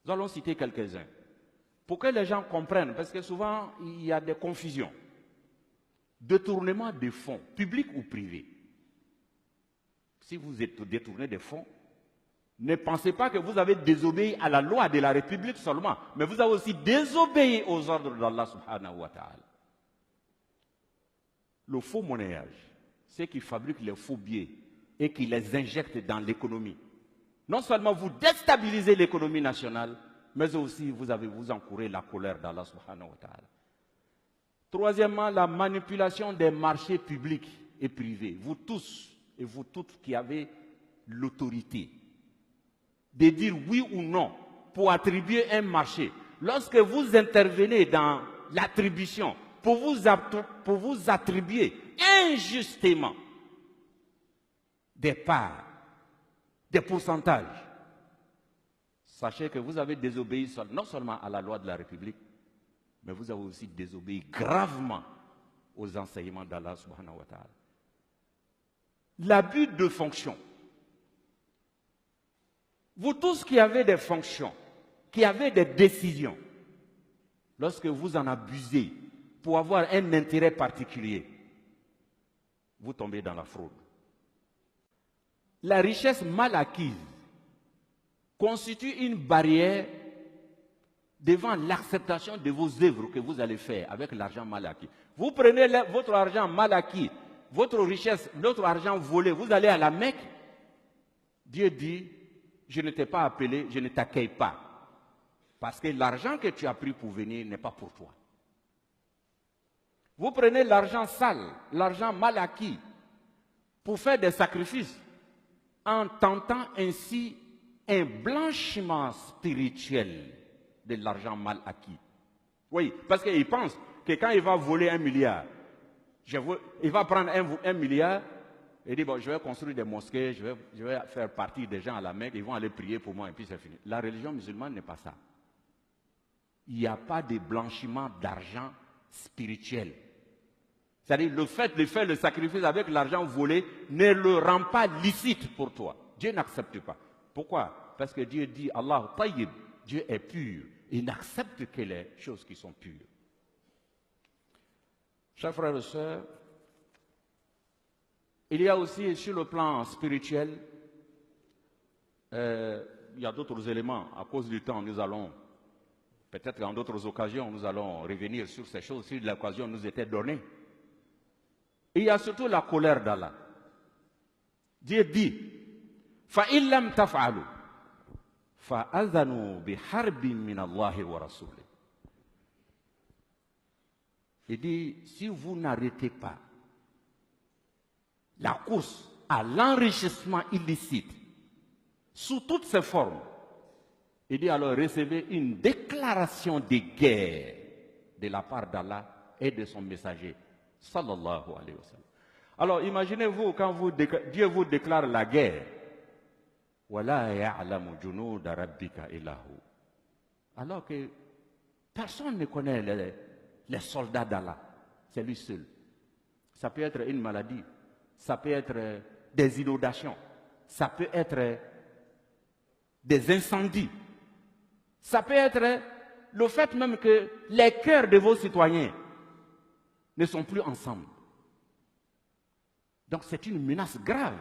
Nous allons citer quelques-uns. Pour que les gens comprennent, parce que souvent, il y a des confusions. Détournement des fonds, publics ou privés. Si vous détournez des fonds, ne pensez pas que vous avez désobéi à la loi de la République seulement, mais vous avez aussi désobéi aux ordres d'Allah subhanahu wa ta'ala. Le faux monnayage, ceux qui fabriquent les faux billets et qui les injectent dans l'économie. Non seulement vous déstabilisez l'économie nationale, mais aussi vous encourez la colère d'Allah subhanahu wa ta'ala. Troisièmement, la manipulation des marchés publics et privés. Vous tous et vous toutes qui avez l'autorité de dire oui ou non pour attribuer un marché. Lorsque vous intervenez dans l'attribution pour vous attribuer injustement des parts, des pourcentages, sachez que vous avez désobéi non seulement à la loi de la République, mais vous avez aussi désobéi gravement aux enseignements d'Allah subhanahu wa ta'ala. L'abus de fonction. Vous tous qui avez des fonctions, qui avez des décisions, lorsque vous en abusez pour avoir un intérêt particulier, vous tombez dans la fraude. La richesse mal acquise constitue une barrière devant l'acceptation de vos œuvres que vous allez faire avec l'argent mal acquis. Vous prenez votre argent mal acquis, votre richesse, votre argent volé, vous allez à la Mecque. Dieu dit, je ne t'ai pas appelé, je ne t'accueille pas. Parce que l'argent que tu as pris pour venir n'est pas pour toi. Vous prenez l'argent sale, l'argent mal acquis, pour faire des sacrifices, en tentant ainsi un blanchiment spirituel de l'argent mal acquis. Oui, parce qu'il pense que quand il va voler 1 milliard, il va prendre 1 milliard et dire, bon, je vais construire des mosquées, je vais faire partie des gens à la Mecque, ils vont aller prier pour moi et puis c'est fini. La religion musulmane n'est pas ça. Il n'y a pas de blanchiment d'argent spirituel. C'est-à-dire le fait de faire le sacrifice avec l'argent volé ne le rend pas licite pour toi. Dieu n'accepte pas. Pourquoi? Parce que Dieu dit, Allah tayyib, Dieu est pur. Il n'accepte que les choses qui sont pures. Chers frères et sœurs, il y a aussi sur le plan spirituel, il y a d'autres éléments. À cause du temps, nous allons, peut-être en d'autres occasions, nous allons revenir sur ces choses si l'occasion nous était donnée. Et il y a surtout la colère d'Allah. Dieu dit, فَإِن لَمْ تَفْعَلُوا فَأَذَنُوا بِحَرْبٍ مِّنَ اللَّهِ وَرَسُولِهِ. Il dit, si vous n'arrêtez pas la course à l'enrichissement illicite, sous toutes ses formes, il dit alors recevez une déclaration de guerre de la part d'Allah et de son messager, sallallahu alayhi wa sallam. Alors imaginez-vous quand Dieu vous déclare la guerre, وَلَا يَعْلَمُ جُنُودَ رَبِّكَ إِلَّا هُوَ. Alors que personne ne connaît les soldats d'Allah, c'est lui seul. Ça peut être une maladie, ça peut être des inondations, ça peut être des incendies, ça peut être le fait même que les cœurs de vos citoyens ne sont plus ensemble. Donc c'est une menace grave.